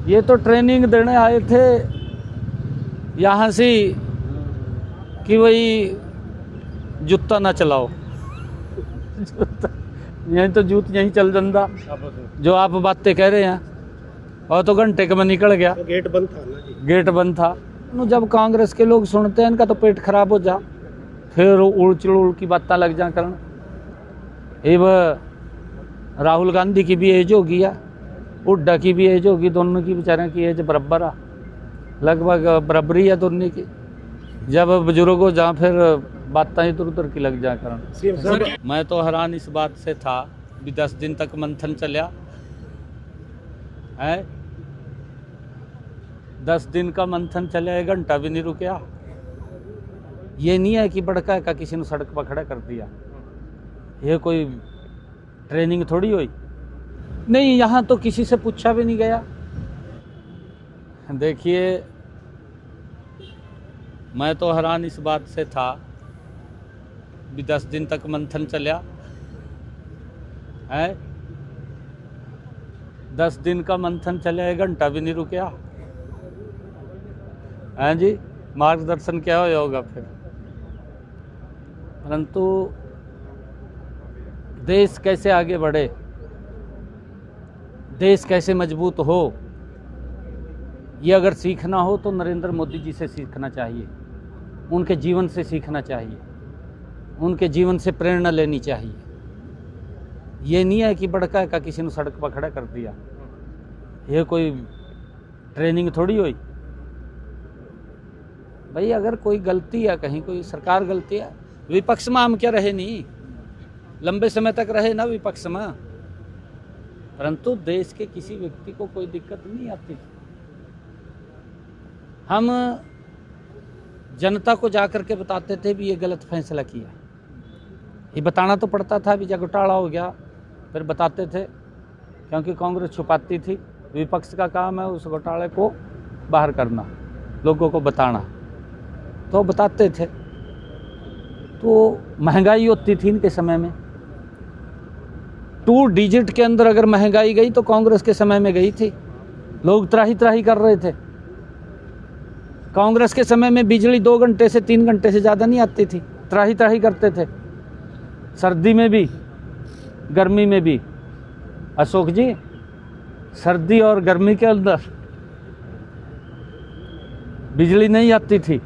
ये तो ट्रेनिंग देने आए थे यहाँ से कि वही जूता ना चलाओ। यहीं तो जूत यहीं चल ਜਾਂਦਾ जो आप बातें कह रहे हैं। और तो घंटे के में निकल गया। तो गेट बंद था ना जी। गेट बंद था। जब कांग्रेस के लोग सुनते हैं इनका तो पेट खराब हो जा, फिर उड़ की बातें लग जा करन। राहुल गांधी की भी एज होगी या हुड्डा की भी एज होगी, दोनों की बेचारे की एज बराबर आ, लगभग बराबरी है दोनों की। जब बुजुर्ग हो जा फिर बातें इधर उधर की लग जा करन। मैं तो हैरान इस बात से था भी 10 दिन तक मंथन चलिया है। 10 दिन का मंथन चले, 1 घंटा भी नहीं रुकया। ये नहीं है कि बड़का का किसी ने सड़क पर खड़ा कर दिया। ये कोई ट्रेनिंग थोड़ी हुई। नहीं, यहाँ तो किसी से पूछा भी नहीं गया। देखिए, मैं तो हैरान इस बात से था भी 10 दिन तक मंथन चलिया है। 10 दिन का मंथन चले, 1 घंटा भी नहीं रुकया हैं जी। मार्गदर्शन क्या होगा फिर। परंतु देश कैसे आगे बढ़े, देश कैसे मजबूत हो, ये अगर सीखना हो तो नरेंद्र मोदी जी से सीखना चाहिए, उनके जीवन से सीखना चाहिए, उनके जीवन से प्रेरणा लेनी चाहिए। ये नहीं है कि बड़का का किसी ने सड़क पर खड़ा कर दिया। ये कोई ट्रेनिंग थोड़ी हुई। भाई अगर कोई गलती है, कहीं कोई सरकार गलती है, विपक्ष में हम क्या रहे नहीं, लंबे समय तक रहे ना विपक्ष में, परंतु देश के किसी व्यक्ति को कोई दिक्कत नहीं आती। हम जनता को जाकर के बताते थे भी ये गलत फैसला किया। ये बताना तो पड़ता था भी जब घोटाला हो गया फिर बताते थे, क्योंकि कांग्रेस छुपाती थी। विपक्ष का काम है उस घोटाले को बाहर करना, लोगों को बताना, तो बताते थे। तो महंगाई होती थी इनके समय में, 2 डिजिट के अंदर अगर महंगाई गई तो कांग्रेस के समय में गई थी। लोग त्राही त्राही कर रहे थे। कांग्रेस के समय में बिजली 2 घंटे से 3 घंटे से ज़्यादा नहीं आती थी, त्राही त्राही करते थे, सर्दी में भी गर्मी में भी। अशोक जी, सर्दी और गर्मी के अंदर बिजली नहीं आती थी,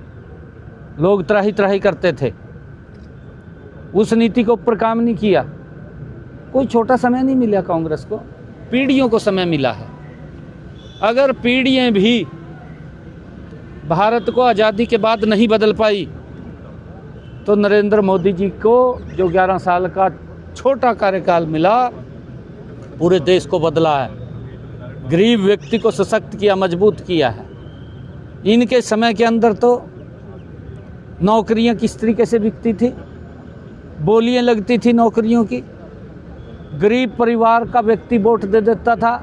लोग त्राही त्राही करते थे। उस नीति के ऊपर काम नहीं किया। कोई छोटा समय नहीं मिला कांग्रेस को, पीढ़ियों को समय मिला है। अगर पीढ़ियां भी भारत को आज़ादी के बाद नहीं बदल पाई तो नरेंद्र मोदी जी को जो 11 साल का छोटा कार्यकाल मिला, पूरे देश को बदला है, गरीब व्यक्ति को सशक्त किया, मजबूत किया है। इनके समय के अंदर तो नौकरियां किस तरीके से बिकती थी, बोलियां लगती थी नौकरियों की। गरीब परिवार का व्यक्ति वोट दे देता था,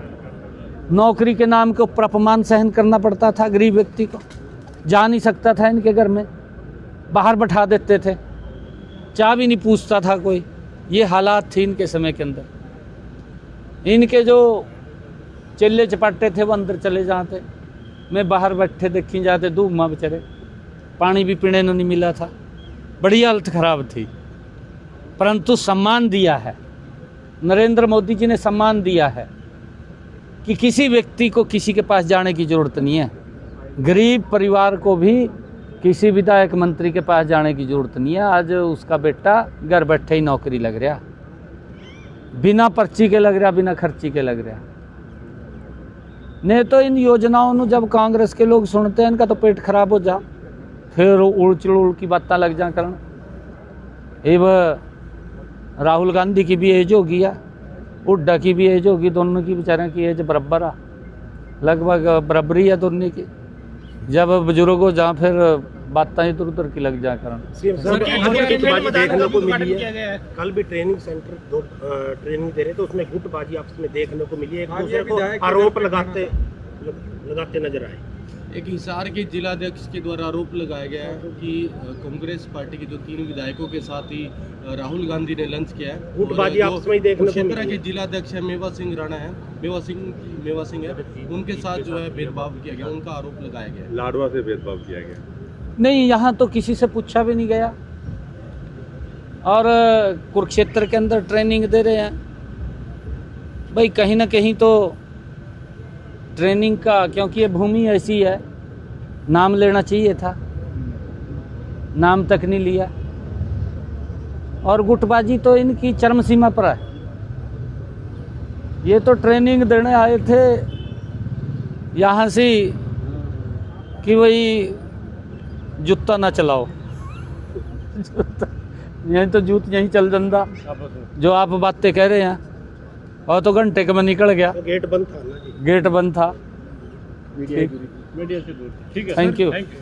नौकरी के नाम के ऊपर अपमान सहन करना पड़ता था। गरीब व्यक्ति को जा नहीं सकता था इनके घर में, बाहर बैठा देते थे, चाय भी नहीं पूछता था कोई। ये हालात थी इनके समय के अंदर। इनके जो चिल्ले चपाटे थे वो अंदर चले जाते, मैं बाहर बैठे देखी जाते धूप में बेचारे, पानी भी पीने को नहीं मिला था, बड़ी हालत खराब थी। परंतु सम्मान दिया है नरेंद्र मोदी जी ने, सम्मान दिया है कि किसी व्यक्ति को किसी के पास जाने की ज़रूरत नहीं है। गरीब परिवार को भी किसी विधायक मंत्री के पास जाने की ज़रूरत नहीं है। आज उसका बेटा घर बैठे ही नौकरी लग रहा, बिना पर्ची के लग रहा, बिना खर्ची के लग रहा। नहीं तो इन योजनाओं को जब कांग्रेस के लोग सुनते हैं इनका तो पेट खराब हो जा, फिर उड़ की बातें लग जा करन। राहुल गांधी की भी एज होगी या हुड्डा की भी एज होगी, दोनों की बेचारे की एज बराबर आ, लगभग बराबरी है दोनों की। जब बुजुर्ग हो जा फिर बातें इधर उधर की लग जा करन। देखने को मिली है, कल भी ट्रेनिंग सेंटर 2 ट्रेनिंग दे रहे थे, उसमें गुटबाजी आपस में देखने को मिली है, एक दूसरे को आरोप लगाते नजर आए। एक हिसार के जिलाध्यक्ष के द्वारा आरोप लगाया गया है कि कांग्रेस पार्टी के जो 3 विधायकों के साथ ही राहुल गांधी ने लंच किया है। गुटबाजी आपस में ही देखने को कुरुक्षेत्र मिली के जिलाध्यक्ष है मेवा सिंह राणा है, मेवा सिंह है, उनके साथ जो है भेदभाव किया गया, उनका आरोप लगाया गया है। लाडवा से भेदभाव किया गया। नहीं, यहाँ तो किसी से पूछा भी नहीं गया और कुरुक्षेत्र के अंदर ट्रेनिंग दे रहे हैं। भाई कहीं ना कहीं तो ट्रेनिंग का, क्योंकि ये भूमि ऐसी है, नाम लेना चाहिए था, नाम तक नहीं लिया। और गुटबाजी तो इनकी चरम सीमा पर है। ये तो ट्रेनिंग देने आए थे यहाँ से कि वही जूता ना चलाओ यहीं तो जूत यहीं चल ਜਾਂਦਾ जो आप बातें कह रहे हैं। और तो घंटे के में निकल गया, तो गेट बंद था ना जी। गेट बंद था। मीडिया से दूर। ठीक है, थैंक यू। Thank you.